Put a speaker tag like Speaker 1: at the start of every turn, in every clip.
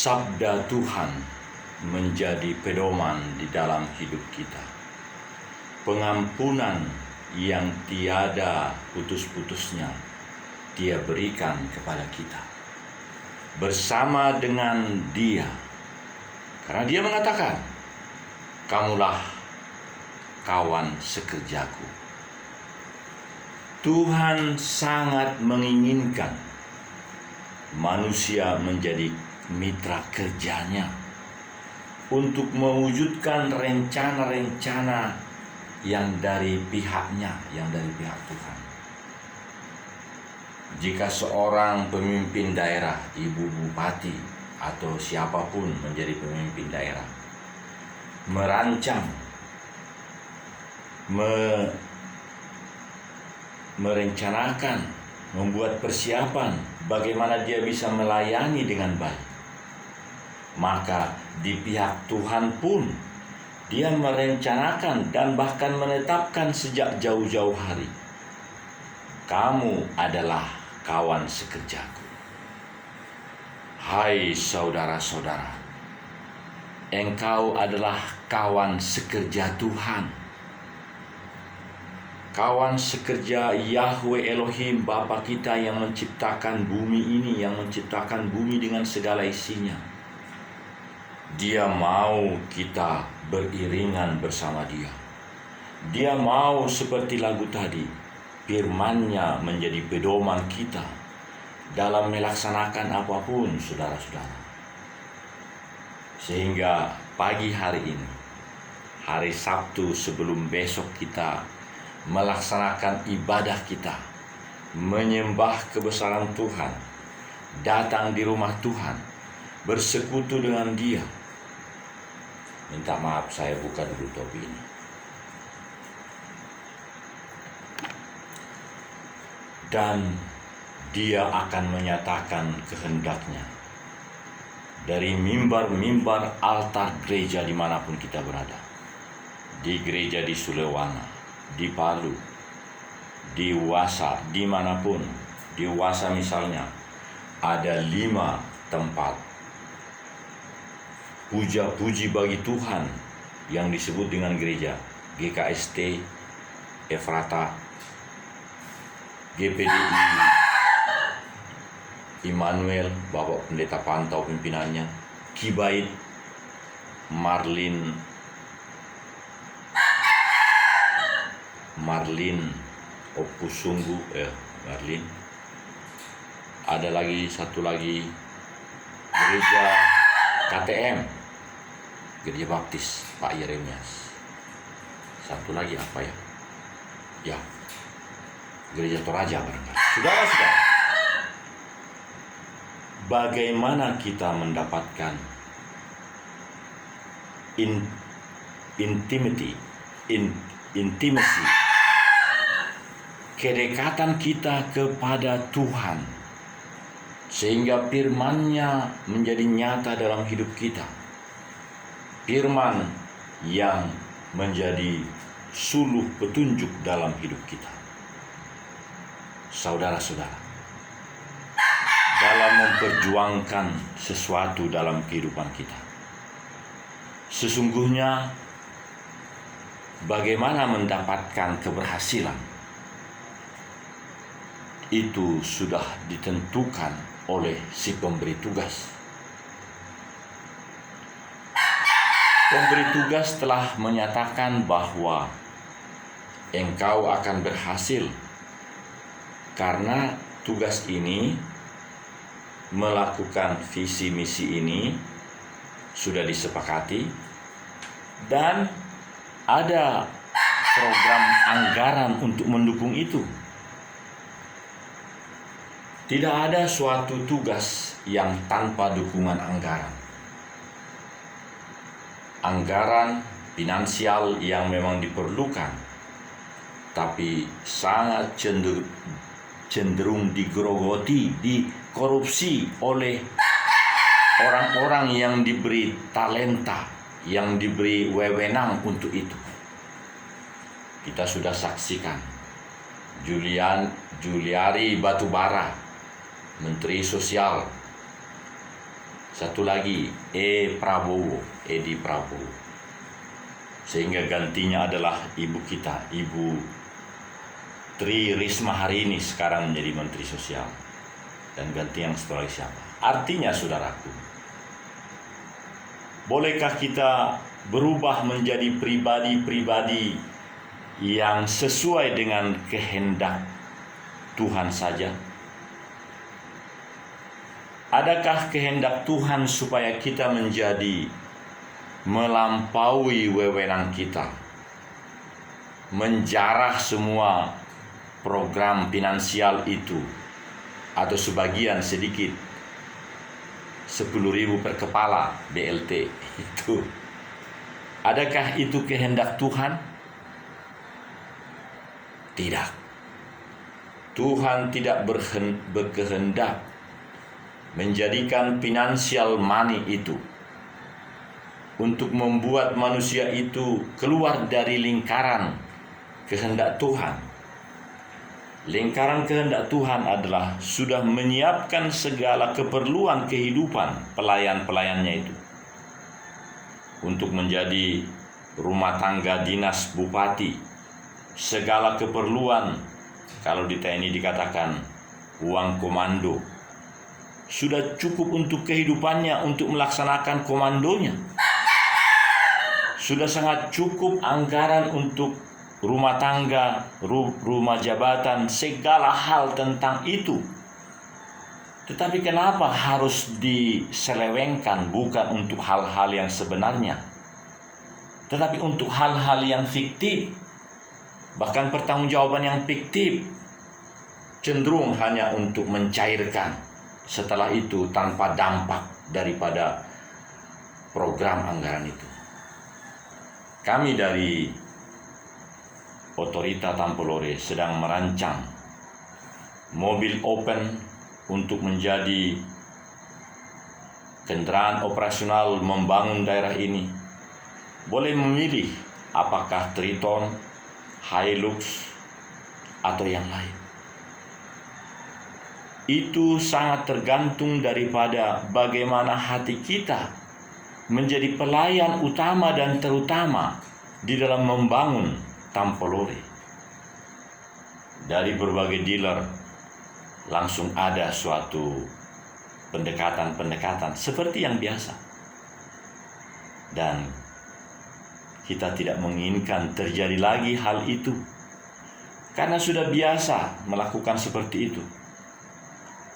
Speaker 1: Sabda Tuhan menjadi pedoman di dalam hidup kita. Pengampunan yang tiada putus-putusnya Dia berikan kepada kita bersama dengan Dia, karena Dia mengatakan, "Kamulah kawan sekerjaku." Tuhan sangat menginginkan manusia menjadi mitra kerjanya untuk mewujudkan rencana-rencana yang dari pihaknya, yang dari pihak Tuhan. Jika seorang pemimpin daerah, ibu bupati atau siapapun menjadi pemimpin daerah, merancang, merencanakan, membuat persiapan bagaimana dia bisa melayani dengan baik, maka di pihak Tuhan pun Dia merencanakan dan bahkan menetapkan sejak jauh-jauh hari, kamu adalah kawan sekerjaku. Hai saudara-saudara, engkau adalah kawan sekerja Tuhan. Kawan sekerja Yahweh Elohim, Bapa kita yang menciptakan bumi ini, yang menciptakan bumi dengan segala isinya. Dia mau kita beriringan bersama Dia. Dia mau seperti lagu tadi, firman-Nya menjadi pedoman kita dalam melaksanakan apapun, saudara-saudara. Sehingga pagi hari ini, hari Sabtu sebelum besok kita melaksanakan ibadah kita, menyembah kebesaran Tuhan, datang di rumah Tuhan, bersekutu dengan Dia. Minta maaf, saya buka dulu topi ini. Dan Dia akan menyatakan kehendak-Nya dari mimbar-mimbar altar gereja dimanapun kita berada. Di gereja di Sulewana, di Palu, di Wasa, dimanapun. Di Wasa misalnya ada 5 tempat puja-puji bagi Tuhan yang disebut dengan gereja. GKST, Efrata, GPDI, Immanuel, Bapak Pendeta Pantau pimpinannya, Kibait, Marlin Opusunggu Marlin. Ada lagi satu lagi gereja KTM, Gereja Baptis Pak Yeremias. Satu lagi apa ya? Ya, Gereja Toraja barangkali. Saudara-saudara, bagaimana kita mendapatkan intimacy, kedekatan kita kepada Tuhan, sehingga firman-Nya menjadi nyata dalam hidup kita. Firman yang menjadi suluh petunjuk dalam hidup kita. Saudara-saudara, dalam memperjuangkan sesuatu dalam kehidupan kita, sesungguhnya bagaimana mendapatkan keberhasilan itu sudah ditentukan oleh si pemberi tugas. Pemberi tugas telah menyatakan bahwa engkau akan berhasil karena tugas ini, melakukan visi misi ini sudah disepakati dan ada program anggaran untuk mendukung itu. Tidak ada suatu tugas yang tanpa dukungan anggaran. Anggaran finansial yang memang diperlukan, tapi sangat cenderung digerogoti, dikorupsi oleh orang-orang yang diberi talenta, yang diberi wewenang untuk itu. Kita sudah saksikan Juliari Batubara, Menteri Sosial. Satu lagi Edi Prabowo. Sehingga gantinya adalah ibu kita, Ibu Tri Risma hari ini sekarang menjadi Menteri Sosial. Dan ganti yang setelah siapa? Artinya saudaraku, bolehkah kita berubah menjadi pribadi-pribadi yang sesuai dengan kehendak Tuhan saja? Adakah kehendak Tuhan supaya kita menjadi melampaui wewenang kita, menjarah semua program finansial itu, atau sebagian sedikit 10.000 per kepala BLT itu? Adakah itu kehendak Tuhan? Tidak. Tuhan tidak berkehendak menjadikan financial money itu untuk membuat manusia itu keluar dari lingkaran kehendak Tuhan. Lingkaran kehendak Tuhan adalah sudah menyiapkan segala keperluan kehidupan pelayan-pelayannya itu untuk menjadi rumah tangga dinas bupati, segala keperluan. Kalau di TNI dikatakan uang komando, sudah cukup untuk kehidupannya, untuk melaksanakan komandonya. Sudah sangat cukup anggaran untuk rumah tangga, rumah jabatan, segala hal tentang itu. Tetapi kenapa harus diselewengkan? Bukan untuk hal-hal yang sebenarnya, tetapi untuk hal-hal yang fiktif, bahkan pertanggungjawaban yang fiktif, cenderung hanya untuk mencairkan. Setelah itu tanpa dampak daripada program anggaran itu. Kami dari Otorita Tampolore sedang merancang mobil open untuk menjadi kendaraan operasional membangun daerah ini. Boleh memilih apakah Triton, Hilux, atau yang lain. Itu sangat tergantung daripada bagaimana hati kita menjadi pelayan utama dan terutama di dalam membangun Tampolore. Dari berbagai dealer langsung ada suatu pendekatan seperti yang biasa. Dan kita tidak menginginkan terjadi lagi hal itu, karena sudah biasa melakukan seperti itu.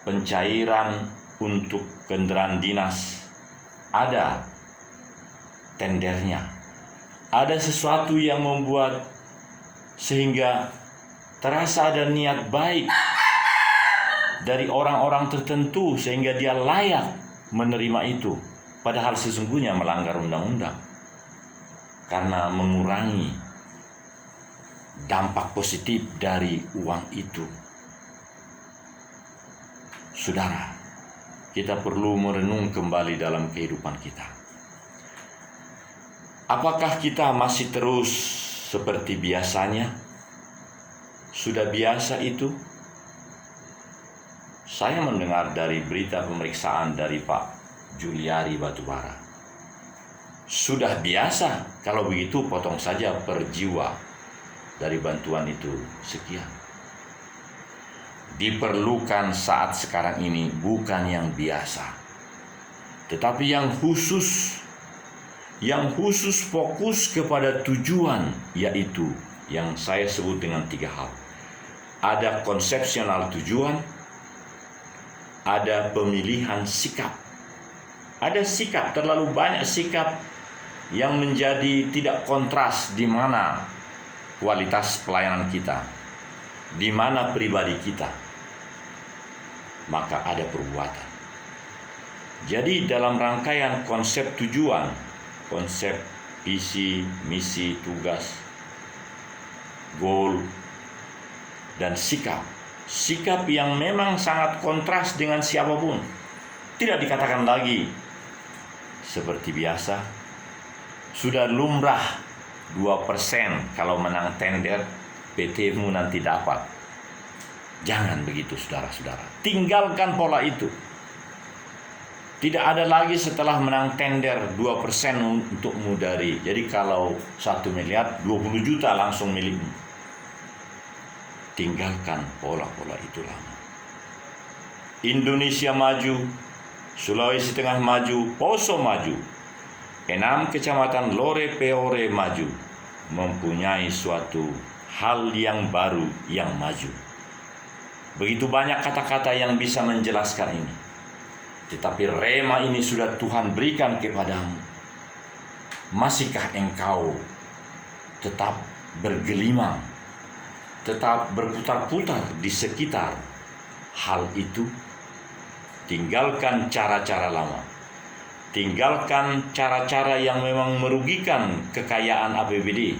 Speaker 1: Pencairan untuk kendaraan dinas ada tendernya, ada sesuatu yang membuat sehingga terasa ada niat baik dari orang-orang tertentu sehingga dia layak menerima itu, padahal sesungguhnya melanggar undang-undang karena mengurangi dampak positif dari uang itu. Saudara, kita perlu merenung kembali dalam kehidupan kita. Apakah kita masih terus seperti biasanya? Sudah biasa itu? Saya mendengar dari berita pemeriksaan dari Pak Juliari Batubara. Sudah biasa, kalau begitu potong saja per jiwa dari bantuan itu sekian. Diperlukan saat sekarang ini bukan yang biasa, tetapi yang khusus fokus kepada tujuan, yaitu yang saya sebut dengan 3 hal. Ada konsepsional tujuan, ada pemilihan sikap. Ada sikap, terlalu banyak sikap yang menjadi tidak kontras di mana kualitas pelayanan kita, di mana pribadi kita, maka ada perbuatan. Jadi dalam rangkaian konsep tujuan, konsep visi, misi, tugas, goal, dan sikap yang memang sangat kontras dengan siapapun, tidak dikatakan lagi seperti biasa. Sudah lumrah 2% kalau menang tender, PT-mu nanti dapat. Jangan begitu saudara-saudara. Tinggalkan pola itu. Tidak ada lagi setelah menang tender 2% untukmu dari. Jadi kalau 1 miliar 20 juta langsung milikmu. Tinggalkan pola-pola itu lama. Indonesia maju, Sulawesi Tengah maju, Poso maju. 6 kecamatan Lore Peore maju, mempunyai suatu hal yang baru yang maju. Begitu banyak kata-kata yang bisa menjelaskan ini. Tetapi rema ini sudah Tuhan berikan kepadamu. Masihkah engkau tetap bergelimang, tetap berputar-putar di sekitar hal itu? Tinggalkan cara-cara lama. Tinggalkan cara-cara yang memang merugikan kekayaan APBD.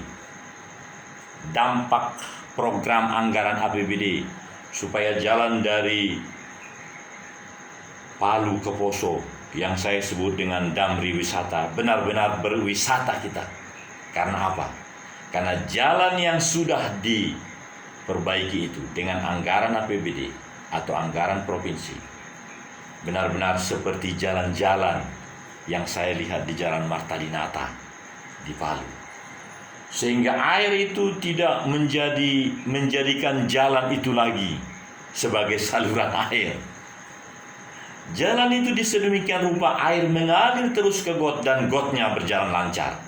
Speaker 1: Dampak program anggaran APBD supaya jalan dari Palu ke Poso yang saya sebut dengan Damri wisata, benar-benar berwisata kita. Karena apa? Karena jalan yang sudah diperbaiki itu dengan anggaran APBD atau anggaran provinsi benar-benar seperti jalan-jalan yang saya lihat di Jalan Marta Dinata di Palu. Sehingga air itu tidak menjadikan jalan itu lagi sebagai saluran air. Jalan itu sedemikian rupa air mengalir terus ke got dan gotnya berjalan lancar.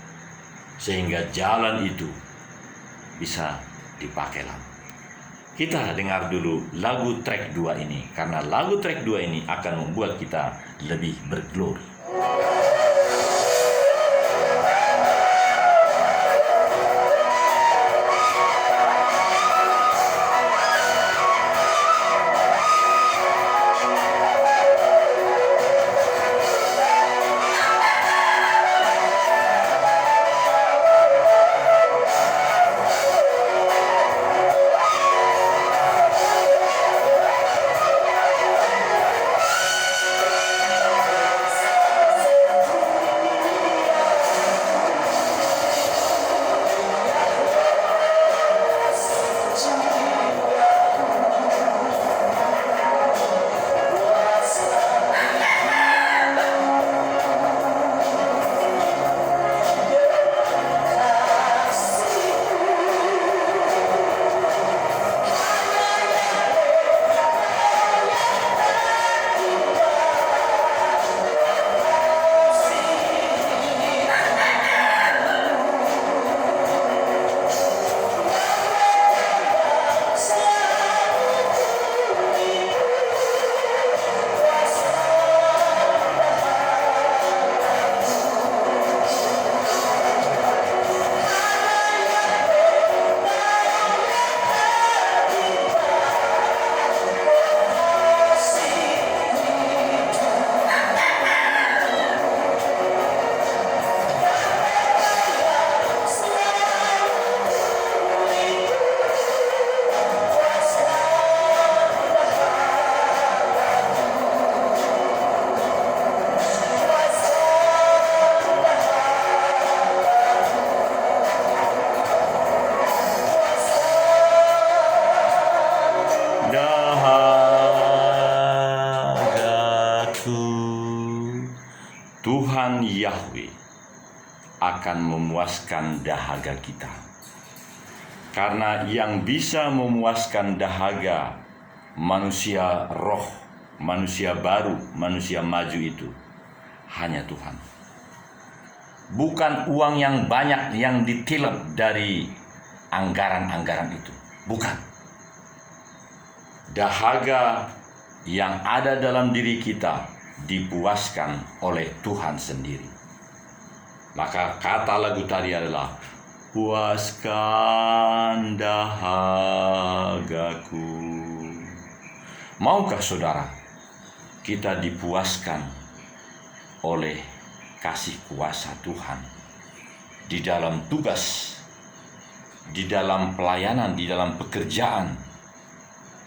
Speaker 1: Sehingga jalan itu bisa dipakai lama. Kita dengar dulu lagu track 2 ini, karena lagu track 2 ini akan membuat kita lebih berglori. Yahweh akan memuaskan dahaga kita. Karena yang bisa memuaskan dahaga manusia roh, manusia baru, manusia maju itu hanya Tuhan. Bukan uang yang banyak yang ditilep dari anggaran-anggaran itu. Bukan. Dahaga yang ada dalam diri kita dipuaskan oleh Tuhan sendiri. Maka kata lagu tadi adalah, puaskan dahagaku. Maukah saudara kita dipuaskan oleh kasih kuasa Tuhan di dalam tugas, di dalam pelayanan, di dalam pekerjaan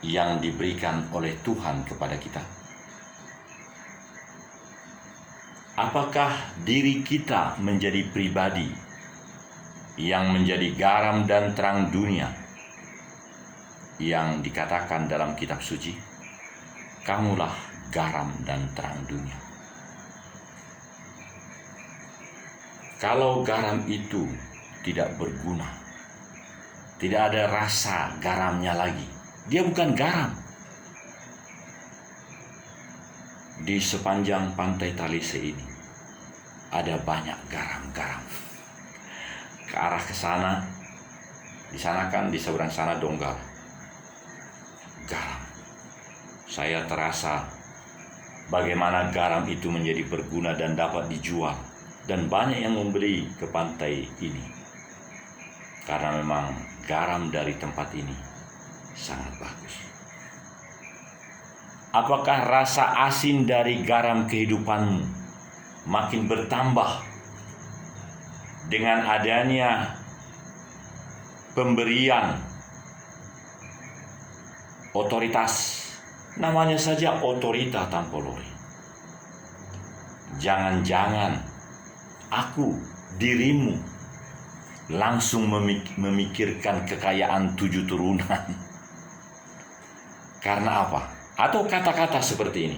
Speaker 1: yang diberikan oleh Tuhan kepada kita? Apakah diri kita menjadi pribadi yang menjadi garam dan terang dunia yang dikatakan dalam kitab suci, kamulah garam dan terang dunia? Kalau garam itu tidak berguna, tidak ada rasa garamnya lagi, dia bukan garam. Di sepanjang pantai Talise ini ada banyak garam-garam. Ke arah ke sana, di sana kan di seberang sana Donggala. Garam. Saya terasa bagaimana garam itu menjadi berguna dan dapat dijual, dan banyak yang membeli ke pantai ini. Karena memang garam dari tempat ini sangat bagus. Apakah rasa asin dari garam kehidupanmu makin bertambah dengan adanya pemberian otoritas? Namanya saja otorita tanpa lori. Jangan-jangan dirimu langsung memikirkan kekayaan 7 turunan. Karena apa? Atau kata-kata seperti ini,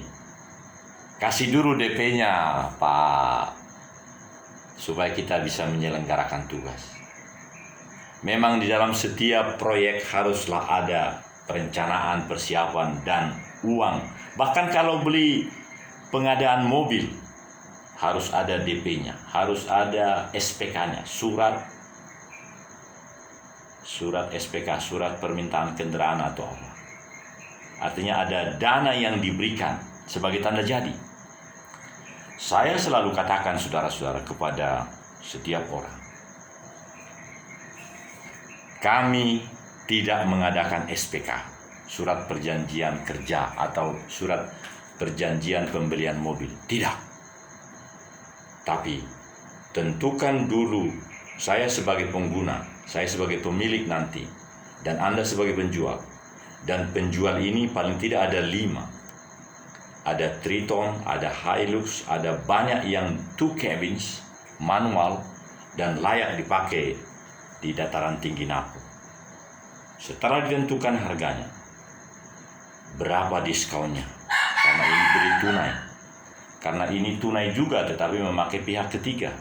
Speaker 1: kasih dulu DP-nya Pak, supaya kita bisa menyelenggarakan tugas. Memang di dalam setiap proyek haruslah ada perencanaan, persiapan, dan uang. Bahkan kalau beli pengadaan mobil, harus ada DP-nya, harus ada SPK-nya, surat SPK, surat permintaan kendaraan atau apa. Artinya ada dana yang diberikan sebagai tanda jadi. Saya selalu katakan saudara-saudara kepada setiap orang, kami tidak mengadakan SPK, surat perjanjian kerja atau surat perjanjian pembelian mobil. Tidak. Tapi tentukan dulu, saya sebagai pengguna, saya sebagai pemilik nanti, dan Anda sebagai penjual. Dan penjual ini paling tidak ada 5. Ada Triton, ada Hilux, ada banyak yang 2 cabins, manual, dan layak dipakai di dataran tinggi Napu. Setelah ditentukan harganya, berapa diskonnya? Karena ini beli tunai. Karena ini tunai juga tetapi memakai pihak ketiga.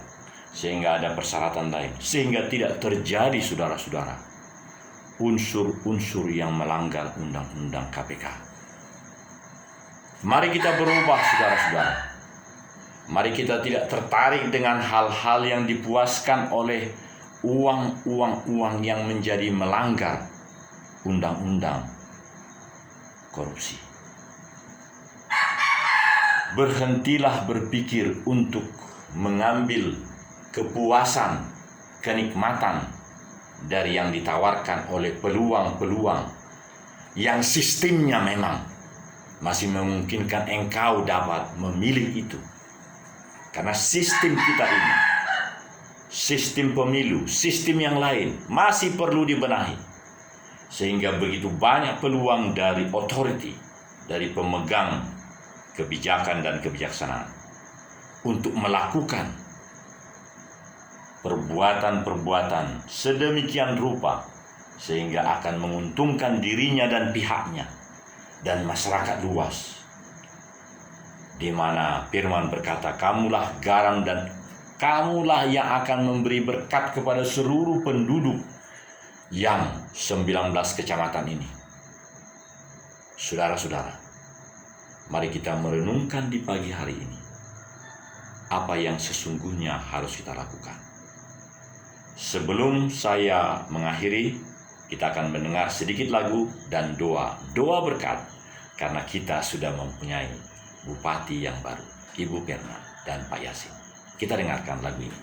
Speaker 1: Sehingga ada persyaratan lain. Sehingga tidak terjadi saudara-saudara unsur-unsur yang melanggar undang-undang KPK. Mari kita berubah saudara-saudara. Mari kita tidak tertarik dengan hal-hal yang dipuaskan oleh uang yang menjadi melanggar undang-undang korupsi. Berhentilah berpikir untuk mengambil kepuasan, kenikmatan dari yang ditawarkan oleh peluang-peluang yang sistemnya memang masih memungkinkan engkau dapat memilih itu. Karena sistem kita ini, sistem pemilu, sistem yang lain masih perlu dibenahi. Sehingga begitu banyak peluang dari authority, dari pemegang kebijakan dan kebijaksanaan untuk melakukan perbuatan-perbuatan sedemikian rupa sehingga akan menguntungkan dirinya dan pihaknya dan masyarakat luas, di mana firman berkata, kamulah garam dan kamulah yang akan memberi berkat kepada seluruh penduduk yang 19 kecamatan ini. Saudara-saudara, mari kita merenungkan di pagi hari ini apa yang sesungguhnya harus kita lakukan. Sebelum saya mengakhiri, kita akan mendengar sedikit lagu dan doa berkat, karena kita sudah mempunyai Bupati yang baru, Ibu Perna dan Pak Yasin. Kita dengarkan lagu ini.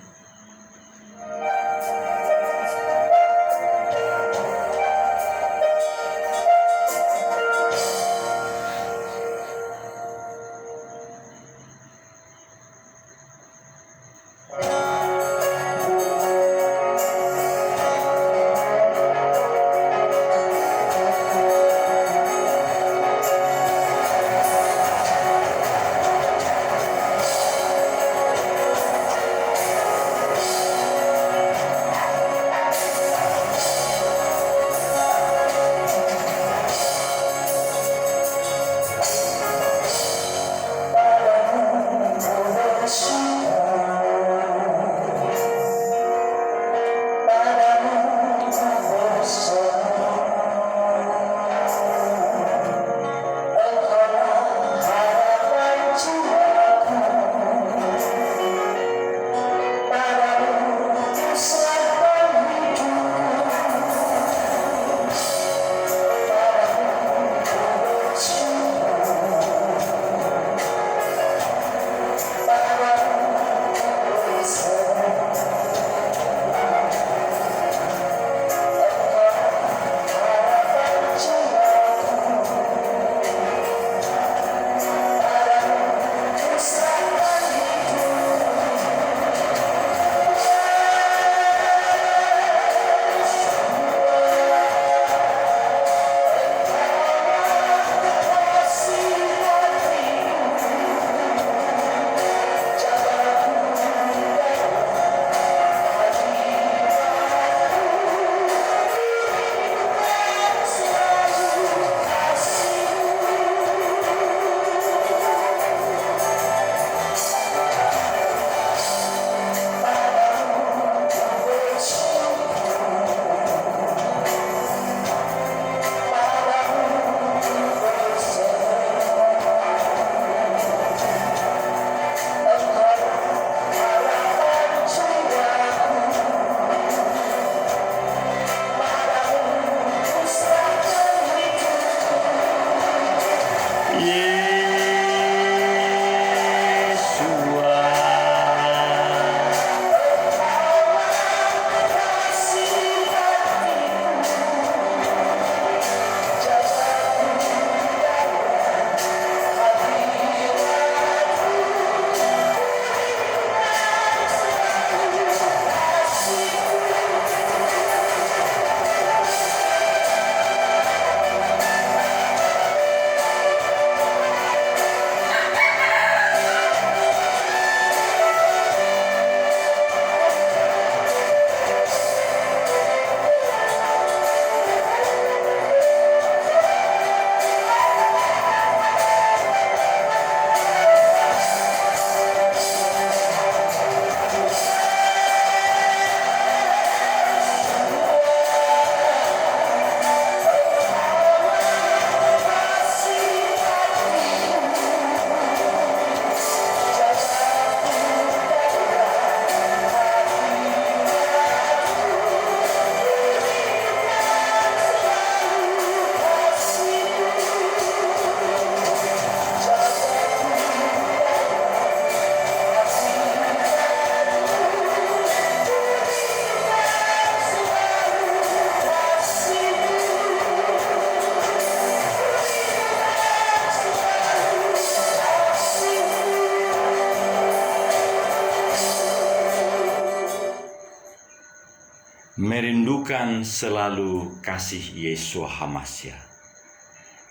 Speaker 1: Merindukan selalu kasih Yeshua HaMashiach.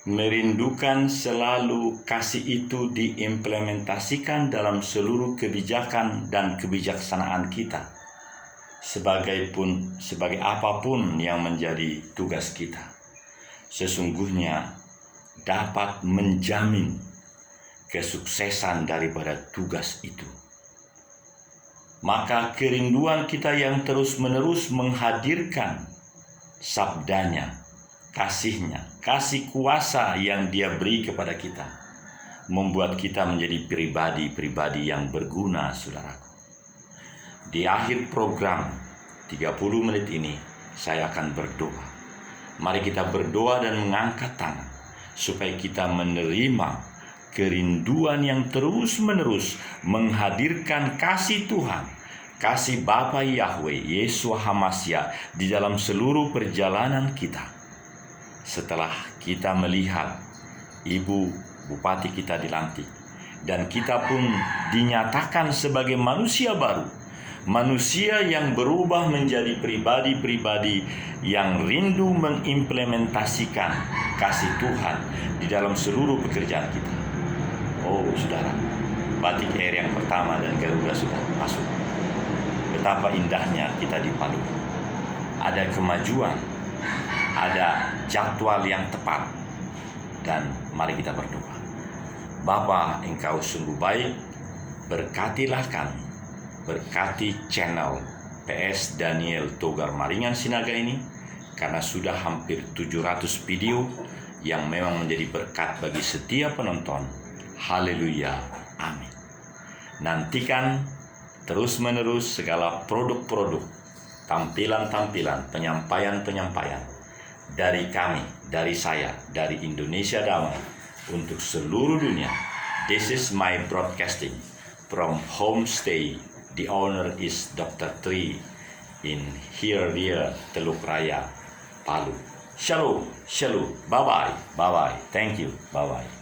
Speaker 1: Merindukan selalu kasih itu diimplementasikan dalam seluruh kebijakan dan kebijaksanaan kita. Sebagai apapun yang menjadi tugas kita, sesungguhnya dapat menjamin kesuksesan daripada tugas itu. maka kerinduan kita yang terus-menerus menghadirkan sabdanya, kasihnya, kasih kuasa yang Dia beri kepada kita, membuat kita menjadi pribadi-pribadi yang berguna, saudaraku. Di akhir program 30 menit ini, saya akan berdoa. Mari kita berdoa dan mengangkat tangan, supaya kita menerima kerinduan yang terus-menerus menghadirkan kasih Tuhan, kasih Bapa Yahweh, Yesus HaMashiach di dalam seluruh perjalanan kita. Setelah kita melihat Ibu Bupati kita dilantik, dan kita pun dinyatakan sebagai manusia baru, manusia yang berubah menjadi pribadi-pribadi yang rindu mengimplementasikan kasih Tuhan di dalam seluruh pekerjaan kita. Oh saudara, batik air yang pertama dan Garuda sudah masuk. Betapa indahnya kita di Palu. Ada kemajuan, ada jadwal yang tepat, dan mari kita berdoa. Bapa, Engkau sungguh baik, berkatilah kami, berkati channel PS Daniel Togar Maringan Sinaga ini, karena sudah hampir 700 video yang memang menjadi berkat bagi setiap penonton. Haleluya, amin. Nantikan terus-menerus segala produk-produk, tampilan-tampilan, penyampaian-penyampaian dari kami, dari saya, dari Indonesia Damai untuk seluruh dunia. This is my broadcasting from homestay. The owner is Dr. Tri in here Teluk Raya, Palu. Shalom, shalom, bye-bye, thank you, bye-bye.